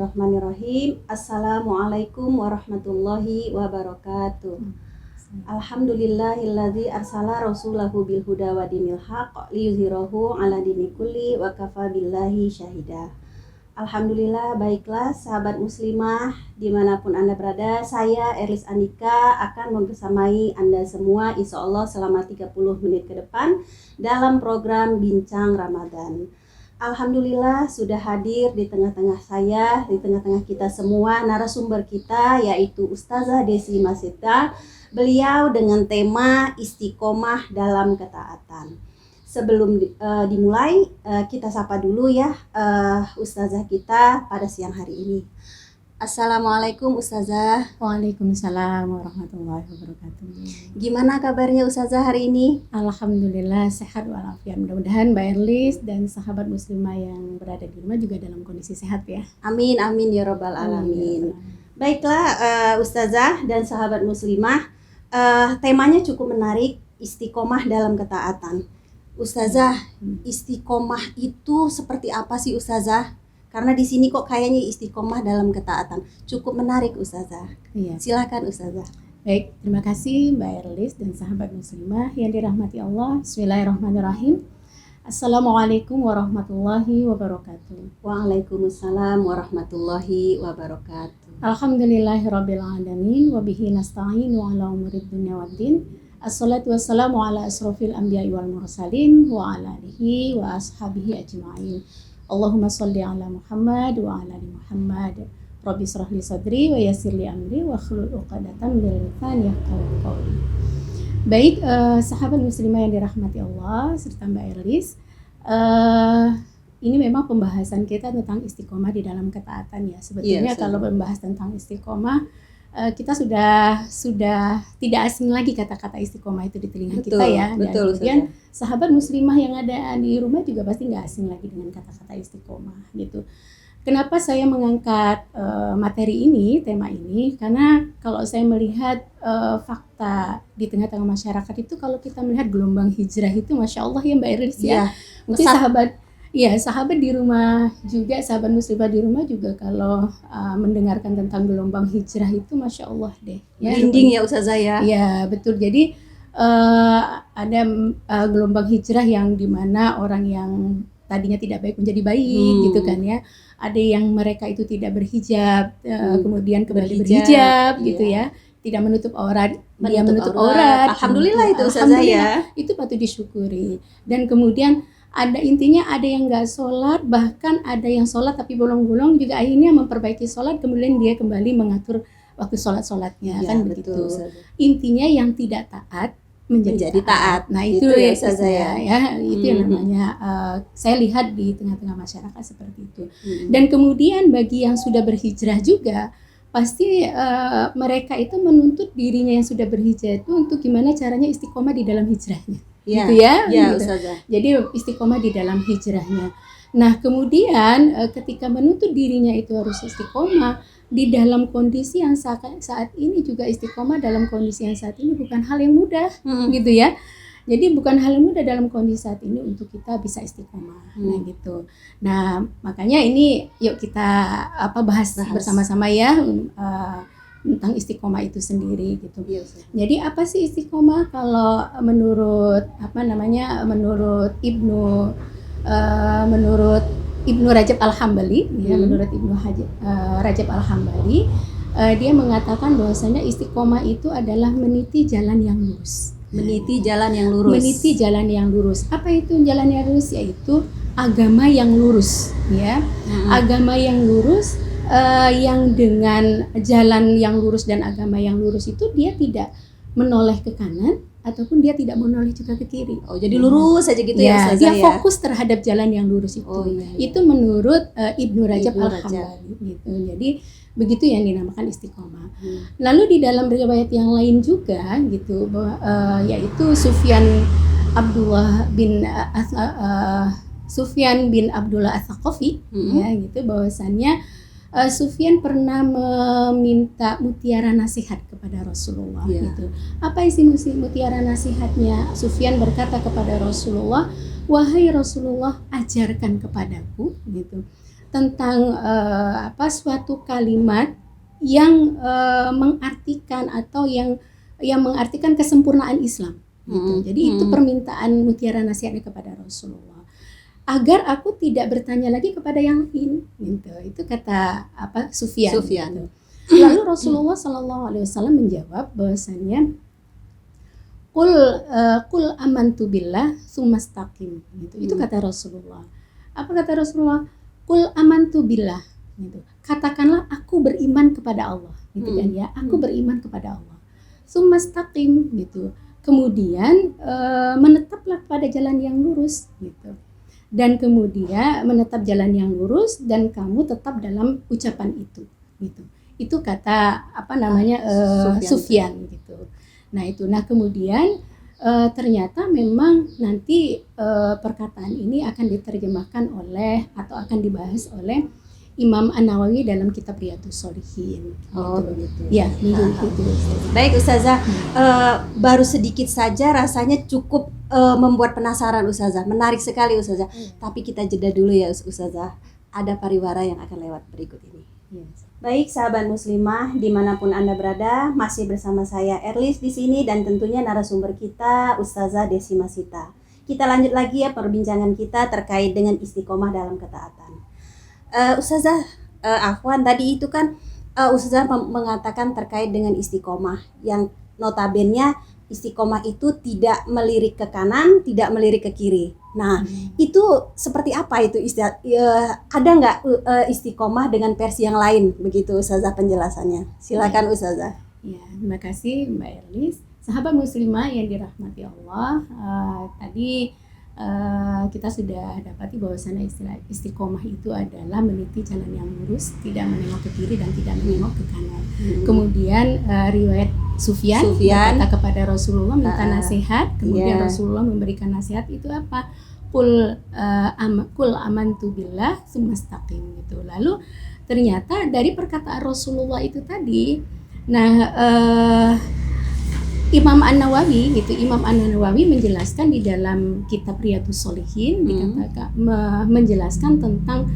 Bismillahirrahmanirrahim. Assalamualaikum warahmatullahi wabarakatuh. Alhamdulillahilladzi arsala rasulahu bil huda wa dinil haqq liyuzhirahu ala dini kulli wa kafa billahi syahida. Alhamdulillah, baiklah sahabat muslimah dimanapun Anda berada, saya Erlis Andika akan membersamai Anda semua insyaallah selama 30 menit ke depan dalam program Bincang Ramadan. Alhamdulillah sudah hadir di tengah-tengah saya, di tengah-tengah kita semua narasumber kita yaitu Ustazah Desi Masita. Beliau dengan tema istiqomah dalam ketaatan. Sebelum dimulai, kita sapa dulu ya Ustazah kita pada siang hari ini. Assalamualaikum Ustazah. Waalaikumsalam warahmatullahi wabarakatuh. Gimana kabarnya Ustazah hari ini? Alhamdulillah sehat walafiat. Mudah-mudahan Mbak Erlis dan sahabat muslimah yang berada di rumah juga dalam kondisi sehat ya. Amin amin ya rabbal alamin. Baiklah Ustazah dan sahabat muslimah, temanya cukup menarik, istiqomah dalam ketaatan. Ustazah, istiqomah itu seperti apa sih Ustazah? Karena di sini kok kayaknya istiqomah dalam ketaatan. Cukup menarik Ustazah. Iya. Silakan Ustazah. Baik, terima kasih Mbak Erlis dan sahabat muslimah yang dirahmati Allah. Bismillahirrahmanirrahim. Assalamualaikum warahmatullahi wabarakatuh. Waalaikumsalam warahmatullahi wabarakatuh. Alhamdulillahirabbil alamin wa bihi nasta'in wa ala umurid dunya waddin. Assalatu wassalamu ala asrofil anbiya'i wal mursalin wa ala alihi wa ashabihi ajma'in. Allahumma sholli ala Muhammad wa ala ali Muhammad. Rabbi shrah li sadri wa yassir li amri wa hlul 'uqdatam min lisani yafqahu qawli. Baik, sahabat muslimah yang dirahmati Allah serta Mbak Erlis, ini memang pembahasan kita tentang istiqomah di dalam ketaatan ya. Sebetulnya kalau membahas tentang istiqomah, kita sudah tidak asing lagi kata-kata istiqomah itu di telinga kita ya. Dan kemudian sahabat muslimah yang ada di rumah juga pasti nggak asing lagi dengan kata-kata istiqomah gitu. Kenapa saya mengangkat materi ini, tema ini? Karena kalau saya melihat fakta di tengah-tengah masyarakat itu, kalau kita melihat gelombang hijrah itu, masya Allah ya Mbak Iris ya. Mungkin sahabat di rumah juga, sahabat muslimah di rumah juga kalau mendengarkan tentang gelombang hijrah itu, masya Allah deh. Merinding ya Ustazah ya. Ya betul. Jadi ada gelombang hijrah yang dimana orang yang tadinya tidak baik menjadi baik gitu kan ya. Ada yang mereka itu tidak berhijab, kemudian kembali berhijab gitu ya. Tidak menutup aurat, dia menutup aurat. Alhamdulillah itu Ustazah ya. Itu patut disyukuri. Dan kemudian ada intinya ada yang nggak sholat, bahkan ada yang sholat tapi bolong-bolong juga akhirnya memperbaiki sholat, kemudian dia kembali mengatur waktu sholatnya ya, kan begitu. Intinya yang tidak taat menjadi taat. Nah itu ya Ustazah ya, itu yang namanya saya lihat di tengah-tengah masyarakat seperti itu. Dan kemudian bagi yang sudah berhijrah juga pasti mereka itu menuntut dirinya yang sudah berhijrah itu untuk gimana caranya istiqomah di dalam hijrahnya. Gitu ya, gitu. Jadi istiqomah di dalam hijrahnya. Nah kemudian ketika menuntut dirinya itu harus istiqomah di dalam kondisi yang saat ini juga istiqomah dalam kondisi yang saat ini bukan hal yang mudah, gitu ya. Jadi bukan hal yang mudah dalam kondisi saat ini untuk kita bisa istiqomah, nah gitu. Nah makanya ini yuk kita bahas bersama-sama ya. Tentang istiqomah itu sendiri gitu. Jadi apa sih istiqomah? Kalau menurut menurut Ibnu Rajab Al-Hambali ya, menurut Ibnu Rajab Al-Hambali, dia mengatakan bahwasanya istiqomah itu adalah meniti jalan yang lurus. Meniti jalan yang lurus. Meniti jalan yang lurus. Apa itu jalan yang lurus? Yaitu agama yang lurus ya. Agama yang lurus, yang dengan jalan yang lurus dan agama yang lurus itu dia tidak menoleh ke kanan ataupun dia tidak menoleh juga ke kiri. Oh, jadi lurus aja gitu ya Ustazah dia ya. fokus terhadap jalan yang lurus itu. Itu menurut Ibnu Rajab Al-Hambali gitu. Jadi begitu yang dinamakan istiqomah. Lalu di dalam riwayat yang lain juga gitu bahwa yaitu Sufyan bin Abdullah Ats-Tsaqafi ya gitu, bahwasannya Sufyan pernah meminta mutiara nasihat kepada Rasulullah gitu. Apa isi mutiara nasihatnya? Sufyan berkata kepada Rasulullah, "Wahai Rasulullah, ajarkan kepadaku gitu. tentang suatu kalimat yang mengartikan atau yang mengartikan kesempurnaan Islam gitu. Jadi itu permintaan mutiara nasihatnya kepada Rasulullah, agar aku tidak bertanya lagi kepada yang lain gitu. Itu kata Sufyan. Gitu. Lalu Rasulullah SAW menjawab bahwasannya Qul amantu billah tsumastaqim gitu. Itu kata Rasulullah. Apa kata Rasulullah? Qul amantu billah gitu. Katakanlah aku beriman kepada Allah gitu kan ya. Aku beriman kepada Allah. Tsumastaqim gitu. Kemudian menetaplah pada jalan yang lurus gitu. Dan kemudian menetap jalan yang lurus dan kamu tetap dalam ucapan itu gitu. Itu kata Sufyan gitu. Nah itu, kemudian ternyata memang nanti perkataan ini akan diterjemahkan oleh atau akan dibahas oleh Imam An-Nawawi dalam kitab Riyadhus Shalihin. Begitu. Ya, gitu. Baik Ustazah, baru sedikit saja rasanya cukup membuat penasaran Ustazah. Menarik sekali Ustazah. Tapi kita jeda dulu ya Ustazah. Ada pariwara yang akan lewat berikut ini. Yes. Baik sahabat muslimah dimanapun Anda berada, masih bersama saya Erlis di sini dan tentunya narasumber kita Ustazah Desi Masita. Kita lanjut lagi ya perbincangan kita terkait dengan istiqomah dalam ketaatan. Ustazah Afwan, tadi itu kan Ustazah mengatakan terkait dengan istiqomah yang notabene istiqomah itu tidak melirik ke kanan, tidak melirik ke kiri. Nah, itu seperti apa itu ada nggak istiqomah dengan versi yang lain begitu Ustazah penjelasannya? Silakan Ustazah. Ya, terima kasih Mbak Erlis. Sahabat muslimah yang dirahmati Allah, tadi kita sudah dapati bahwasannya istilah istiqomah itu adalah meniti jalan yang lurus, tidak menengok ke kiri dan tidak menengok ke kanan. Kemudian riwayat Sufyan berkata kepada Rasulullah minta nasihat, kemudian Rasulullah memberikan nasihat itu apa? Qul amantu billah tsumastaqim gitu. Lalu ternyata dari perkataan Rasulullah itu tadi, Imam An-Nawawi menjelaskan di dalam kitab Riyadhus Shalihin dikatakan menjelaskan tentang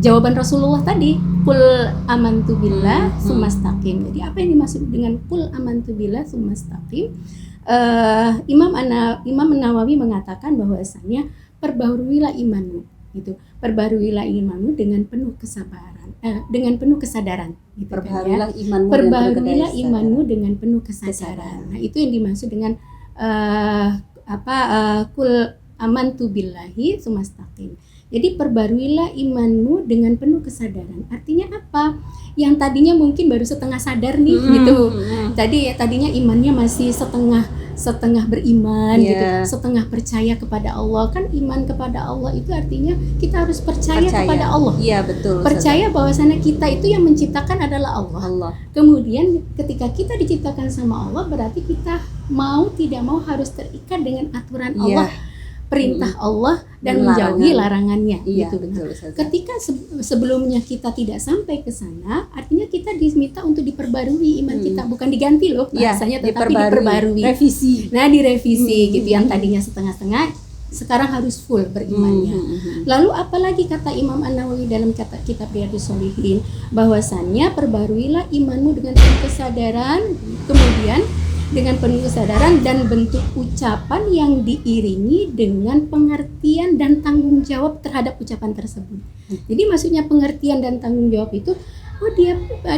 jawaban Rasulullah tadi, qul amantu billah tsumastaqim. Jadi apa yang dimaksud dengan qul amantu billah tsumastaqim? Imam An-Nawawi mengatakan bahwasannya perbaharuilah imanmu gitu. Perbaharuilah imanmu dengan penuh kesabaran, dengan penuh kesadaran gitu. Perbaharuilah imanmu dengan penuh kesadaran. Nah, itu yang dimaksud dengan qul amantu billahi tsumastaqim. Jadi perbaruilah imanmu dengan penuh kesadaran. Artinya apa? Yang tadinya mungkin baru setengah sadar nih gitu. Tadinya imannya masih setengah beriman gitu, setengah percaya kepada Allah. Kan iman kepada Allah itu artinya kita harus percaya kepada Allah. Iya, betul. Percaya bahwasanya kita itu yang menciptakan adalah Allah. Kemudian ketika kita diciptakan sama Allah, berarti kita mau tidak mau harus terikat dengan aturan Allah. Perintah Allah dan menjauhi larangannya gitu. Betul, ketika sebelumnya kita tidak sampai ke sana, artinya kita diminta untuk diperbarui iman kita, bukan diganti loh bahasanya, tetapi diperbarui. Revisi. Direvisi gitu, yang tadinya setengah-setengah sekarang harus full berimannya. Lalu apalagi kata Imam An-Nawawi dalam kitab Riyadhus Shalihin, bahwasannya perbaruilah imanmu dengan penuh kesadaran, kemudian dengan penuh kesadaran dan bentuk ucapan yang diiringi dengan pengertian dan tanggung jawab terhadap ucapan tersebut. Jadi maksudnya pengertian dan tanggung jawab itu,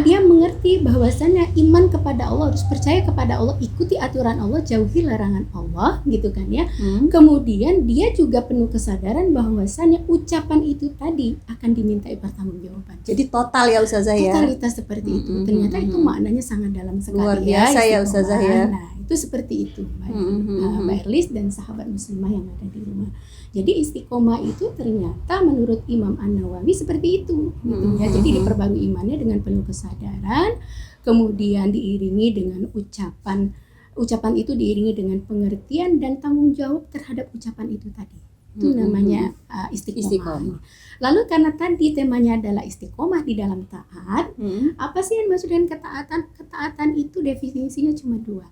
dia mengerti bahwasannya iman kepada Allah, harus percaya kepada Allah, ikuti aturan Allah, jauhi larangan Allah gitu kan ya. Kemudian dia juga penuh kesadaran bahwasannya ucapan itu tadi akan dimintai pertanggungjawaban. Jadi total ya Ustazah ya. Totalitas seperti itu. Ternyata itu maknanya sangat dalam sekali. Luar biasa ya Ustazah ya. Nah, itu seperti itu Mbak Erlis dan sahabat muslimah yang ada di rumah. Jadi istiqomah itu ternyata menurut Imam An-Nawawi seperti itu gitu ya. Jadi diperbarui imannya dengan penuh kesadaran, kemudian diiringi dengan ucapan itu diiringi dengan pengertian dan tanggung jawab terhadap ucapan itu tadi. Itu namanya istiqomah. Lalu karena tadi temanya adalah istiqomah di dalam taat, apa sih yang maksud dengan ketaatan? Ketaatan itu definisinya cuma dua.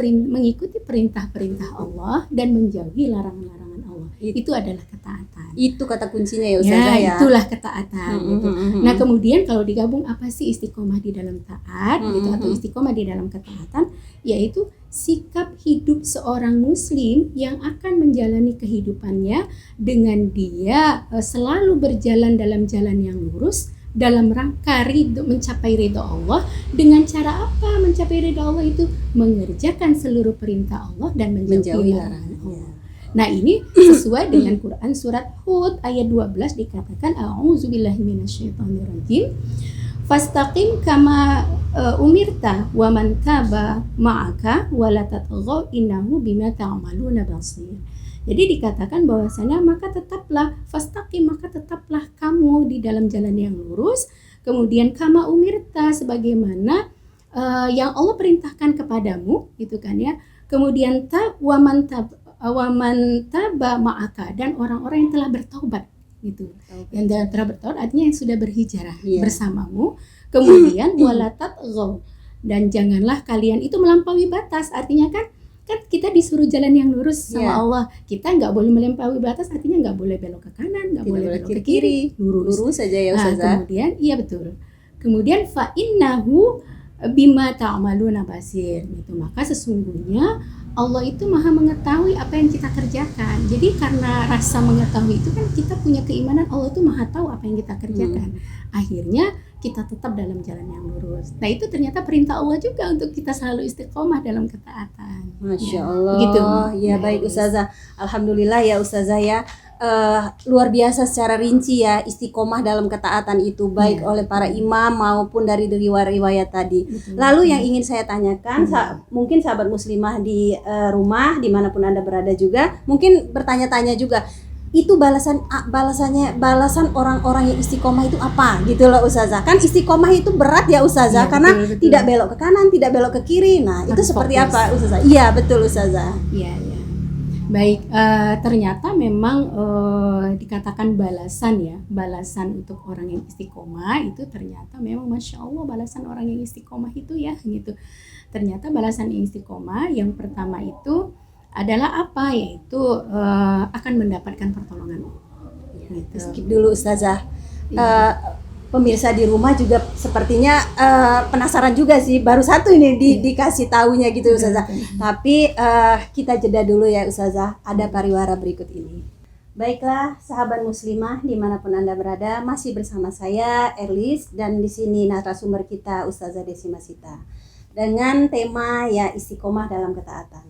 Mengikuti perintah-perintah Allah dan menjauhi larangan-larangan Allah. Allah. Itu adalah ketaatan. Itu kata kuncinya ya Ustazah ya. Itulah ketaatan gitu. Nah, kemudian kalau digabung apa sih istiqomah di dalam taat gitu atau istiqomah di dalam ketaatan, yaitu sikap hidup seorang muslim yang akan menjalani kehidupannya dengan dia selalu berjalan dalam jalan yang lurus dalam rangka mencapai ridho Allah. Dengan cara apa mencapai ridho Allah itu? Mengerjakan seluruh perintah Allah dan menjauhi larangan Allah. Nah, ini sesuai dengan Quran surat Hud ayat 12 dikatakan a'udzubillahi minasyaitonirrajim fastaqim kama umirta wa man taba ma'aka wa la tatghaw innahu bima ta'maluna basir. Jadi dikatakan bahwasanya maka tetaplah fastaqim, maka tetaplah kamu di dalam jalan yang lurus, kemudian kama umirta sebagaimana yang Allah perintahkan kepadamu gitu kan ya. Kemudian waman taba ma'aka, dan orang-orang yang telah bertaubat gitu. Yang telah bertaubat artinya yang sudah berhijrah bersamamu. Kemudian wala tatghaw, dan janganlah kalian itu melampaui batas. Artinya kan kita disuruh jalan yang lurus sama Allah. Kita nggak boleh melampaui batas, artinya nggak boleh belok ke kanan, nggak boleh belok ke kiri, lurus saja ya Ustazah. Kemudian iya betul. Kemudian fa innahu bima ta'maluna basir gitu. Maka sesungguhnya Allah itu maha mengetahui apa yang kita kerjakan. Jadi karena rasa mengetahui itu kan kita punya keimanan Allah itu maha tahu apa yang kita kerjakan. Akhirnya kita tetap dalam jalan yang lurus. Nah, itu ternyata perintah Allah juga untuk kita selalu istiqomah dalam ketaatan. Masya Allah. Gitu. Ya baik Ustazah. Alhamdulillah ya Ustazah ya. Luar biasa secara rinci ya istiqomah dalam ketaatan itu baik oleh para imam maupun dari riwayat tadi. Lalu yang ingin saya tanyakan, mungkin sahabat muslimah di rumah dimanapun Anda berada juga mungkin bertanya-tanya juga, itu balasan orang-orang yang istiqomah itu apa gitu loh Ustazah. Kan istiqomah itu berat ya Ustazah, karena betul. Tidak belok ke kanan, tidak belok ke kiri. Nah, itu seperti fokus. Apa Ustazah? Iya, betul Ustazah. Iya. Baik, ternyata memang dikatakan balasan untuk orang yang istiqomah itu ternyata memang Masya Allah balasan orang yang istiqomah itu ya gitu. Ternyata balasan yang istiqomah yang pertama itu adalah apa? Yaitu akan mendapatkan pertolongan. Gitu. Skip dulu Ustazah. Pemirsa di rumah juga sepertinya penasaran juga sih. Baru satu ini dikasih tahunya gitu Ustazah. Tapi kita jeda dulu ya Ustazah. Ada pariwara berikut ini. Baiklah sahabat muslimah dimanapun Anda berada, masih bersama saya Erlis dan di sini narasumber kita Ustazah Desi Masita dengan tema ya istiqomah dalam ketaatan.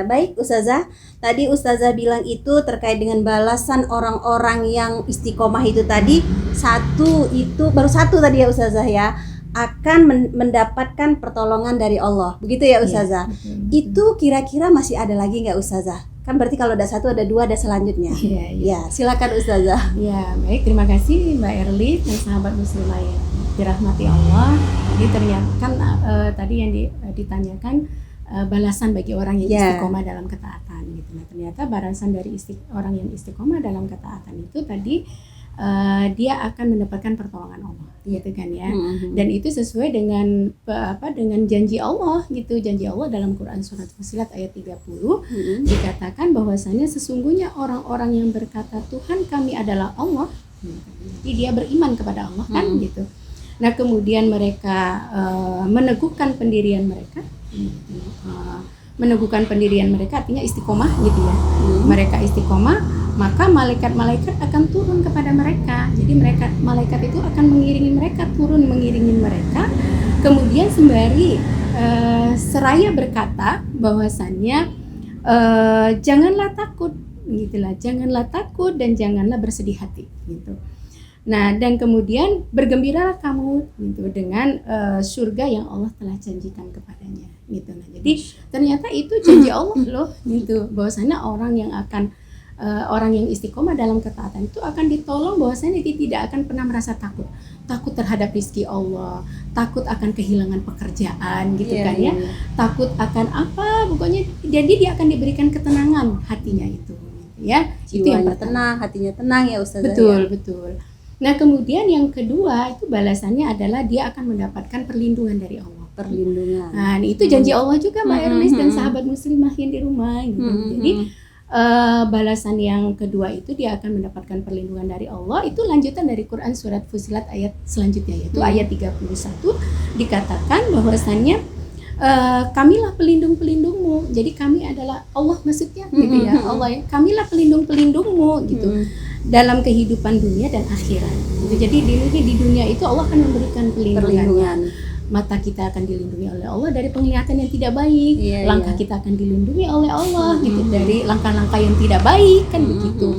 Baik Ustazah, tadi Ustazah bilang itu terkait dengan balasan orang-orang yang istiqomah itu tadi baru satu tadi ya Ustazah ya, akan mendapatkan pertolongan dari Allah, begitu ya Ustazah. Itu kira-kira masih ada lagi nggak Ustazah? Kan berarti kalau ada satu, ada dua, ada selanjutnya. Ya, silakan Ustazah. Ya, baik, terima kasih Mbak Erli dan sahabat muslimah yang dirahmati Allah. Jadi ternyata kan tadi yang ditanyakan balasan bagi orang yang istiqomah dalam ketaatan gitu. Nah, ternyata balasan dari orang yang istiqomah dalam ketaatan itu tadi dia akan mendapatkan pertolongan Allah gitu kan ya. Dan itu sesuai dengan dengan janji Allah gitu. Janji Allah dalam Quran surat Fussilat ayat 30 dikatakan bahwasanya sesungguhnya orang-orang yang berkata Tuhan kami adalah Allah. Jadi dia beriman kepada Allah kan gitu. Nah, kemudian mereka meneguhkan pendirian mereka. Meneguhkan pendirian mereka artinya istiqomah gitu ya. Mereka istiqomah, maka malaikat-malaikat akan turun kepada mereka. Jadi malaikat itu akan mengiringi mereka, mengiringi mereka. Kemudian sembari seraya berkata bahwasannya janganlah takut gitulah, janganlah takut dan janganlah bersedih hati gitu. Nah, dan kemudian bergembiralah kamu gitu dengan surga yang Allah telah janjikan kepadanya gitu. Nah, jadi ternyata itu janji Allah loh gitu, bahwasanya orang yang istiqomah dalam ketaatan itu akan ditolong, bahwasanya dia tidak akan pernah merasa takut terhadap rezeki Allah, takut akan kehilangan pekerjaan gitu kan ya. Takut akan apa, pokoknya jadi dia akan diberikan ketenangan hatinya itu ya. Itu yang tenang, hatinya tenang ya Ustazah. Betul. Nah, kemudian yang kedua itu balasannya adalah dia akan mendapatkan perlindungan dari Allah. Perlindungan. Nah, itu janji Allah juga Mbak Erlis dan sahabat muslimah yang di rumah gitu. Jadi balasan yang kedua itu dia akan mendapatkan perlindungan dari Allah. Itu lanjutan dari Quran surat Fussilat ayat selanjutnya, yaitu ayat 31 dikatakan bahwasannya kamilah pelindung-pelindungmu. Jadi kami adalah Allah maksudnya gitu ya. Allah, kamilah pelindung-pelindungmu gitu. Dalam kehidupan dunia dan akhirat. Gitu. Jadi di dunia itu Allah akan memberikan perlindungan. Mata kita akan dilindungi oleh Allah dari penglihatan yang tidak baik, langkah kita akan dilindungi oleh Allah gitu dari langkah-langkah yang tidak baik kan begitu.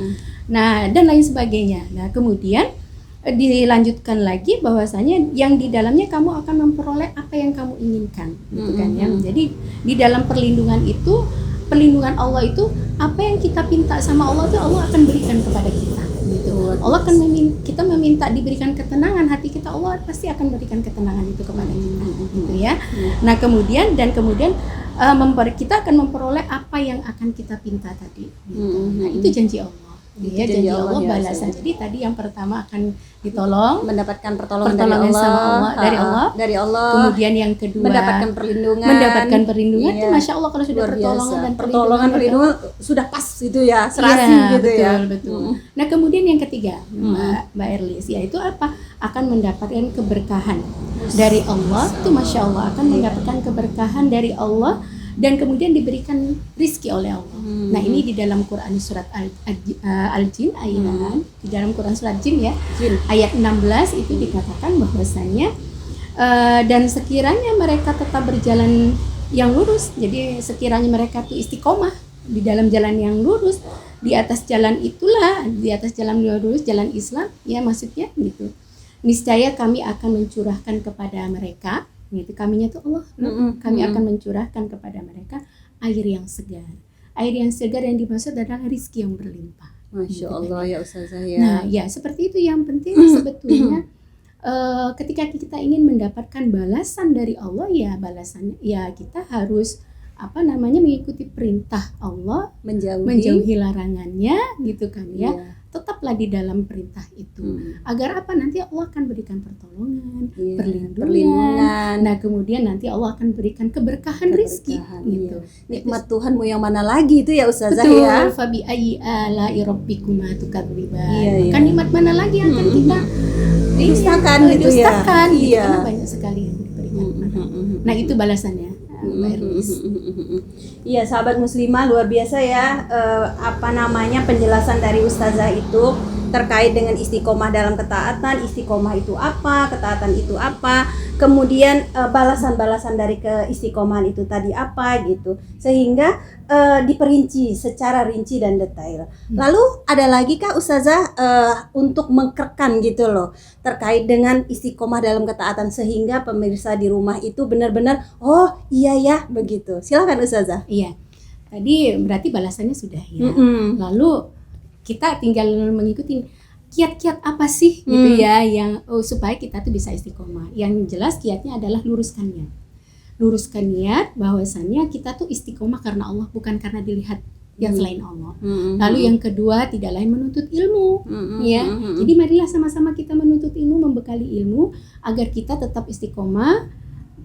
Nah, dan lain sebagainya. Nah, kemudian dilanjutkan lagi bahwasanya yang di dalamnya kamu akan memperoleh apa yang kamu inginkan gitu kan ya. Jadi di dalam perlindungan itu, perlindungan Allah itu apa yang kita minta sama Allah itu Allah akan berikan kepada kita gitu. Allah akan kita meminta diberikan ketenangan hati kita, Allah pasti akan berikan ketenangan itu kepada kita gitu ya. Nah, kemudian kita akan memperoleh apa yang akan kita pinta tadi gitu. Nah, itu janji Allah. Ya, janji Allah balasan. Jadi tadi yang pertama akan ditolong, mendapatkan pertolongan dari Allah. Kemudian yang kedua mendapatkan perlindungan. Itu masya Allah kalau sudah pertolongan perlindungan sudah pas itu ya, serasi gitu betul, ya. Betul. Nah, kemudian yang ketiga Mbak Erlis, yaitu apa? Akan mendapatkan keberkahan dari Allah. Itu masya Allah akan mendapatkan keberkahan dari Allah. Dan kemudian diberikan rizki oleh Allah. Nah, ini di dalam Quran surat Al-Jin ayat di dalam Quran surat Jin ya, ayat 16 itu dikatakan bahwasanya dan sekiranya mereka tetap berjalan yang lurus, jadi sekiranya mereka tuh istiqomah di dalam jalan yang lurus, di atas jalan itulah, di atas jalan lurus, jalan Islam ya maksudnya gitu. Niscaya kami akan mencurahkan kepada mereka, gitu, kaminya tuh Allah, kami akan mencurahkan kepada mereka air yang segar. Air yang segar yang dimaksud adalah rizki yang berlimpah. Masya Allah ya Ustazah ya. Nah ya seperti itu yang penting sebetulnya. Ketika kita ingin mendapatkan balasan dari Allah ya balasannya ya kita harus mengikuti perintah Allah, menjauhi larangannya gitu kan ya. Tetaplah di dalam perintah itu. Agar apa? Nanti Allah akan berikan pertolongan, perlindungan. Nah, kemudian nanti Allah akan berikan keberkahan rizki gitu. Nikmat Tuhanmu yang mana lagi itu ya Ustazah betul, ya. Fabi ayyi ala'i rabbikuma tukadziban. Kan nikmat mana lagi yang akan kita dustakan gitu ya. Karena banyak sekali yang diberikan. Nah, itu balasannya. Iya, sahabat muslimah, luar biasa ya penjelasan dari Ustazah itu terkait dengan istiqomah dalam ketaatan. Istiqomah itu apa, ketaatan itu apa, kemudian balasan-balasan dari keistiqomahan itu tadi apa gitu, sehingga diperinci secara rinci dan detail. Lalu ada lagi Kak Ustazah untuk mengkerekkan gitu loh terkait dengan istiqomah dalam ketaatan sehingga pemirsa di rumah itu benar-benar oh iya ya begitu. Silakan Ustazah. Iya. Tadi berarti balasannya sudah ya. Lalu kita tinggal mengikuti kiat-kiat apa sih gitu ya yang supaya kita tuh bisa istiqomah. Yang jelas kiatnya adalah luruskan niat bahwasannya kita tuh istiqomah karena Allah, bukan karena dilihat yang selain Allah. Lalu yang kedua tidak lain menuntut ilmu ya. Jadi marilah sama-sama kita menuntut ilmu, membekali ilmu agar kita tetap istiqomah.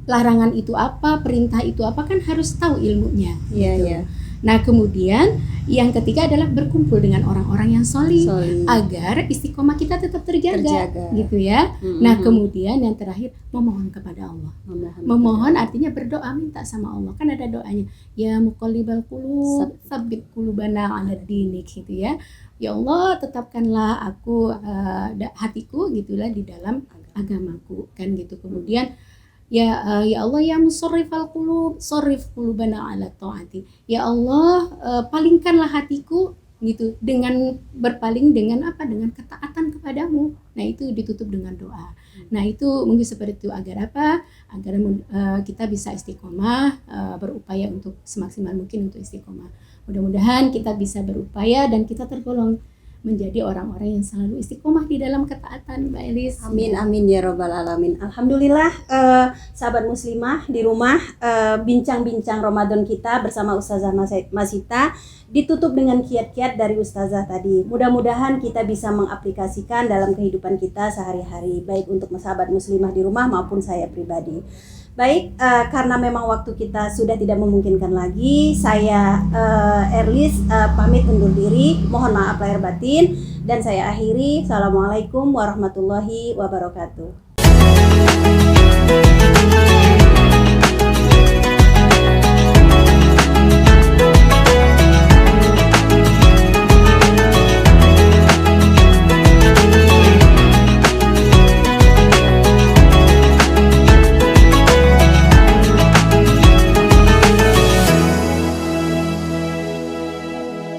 Larangan itu apa, perintah itu apa, kan harus tahu ilmunya gitu. Nah, kemudian yang ketiga adalah berkumpul dengan orang-orang yang solih agar istiqomah kita tetap terjaga. Gitu ya. Nah, kemudian yang terakhir memohon kepada Allah. Memohon artinya berdoa, minta sama Allah. Kan ada doanya, ya muqallibal qulub, tsabbit qulubana 'ala dinik gitu ya. Ya Allah, tetapkanlah aku hatiku gitulah di dalam agamaku kan gitu. Kemudian ya Allah ya musarrifal qulub, sarrif qulubana 'ala ta'ati. Ya Allah, palingkanlah hatiku gitu dengan berpaling dengan apa? Dengan ketaatan kepadamu. Nah, itu ditutup dengan doa. Nah, itu mungkin seperti itu agar apa? Agar kita bisa istiqomah, berupaya untuk semaksimal mungkin untuk istiqomah. Mudah-mudahan kita bisa berupaya dan kita tergolong menjadi orang-orang yang selalu istiqomah di dalam ketaatan, Mbak Elis. Amin amin ya rabbal alamin. Alhamdulillah, sahabat muslimah di rumah, bincang-bincang Ramadan kita bersama Ustazah Masita ditutup dengan kiat-kiat dari Ustazah tadi. Mudah-mudahan kita bisa mengaplikasikan dalam kehidupan kita sehari-hari, baik untuk sahabat muslimah di rumah maupun saya pribadi. Baik, karena memang waktu kita sudah tidak memungkinkan lagi, saya Erlis pamit undur diri. Mohon maaf lahir batin dan saya akhiri. Assalamualaikum warahmatullahi wabarakatuh.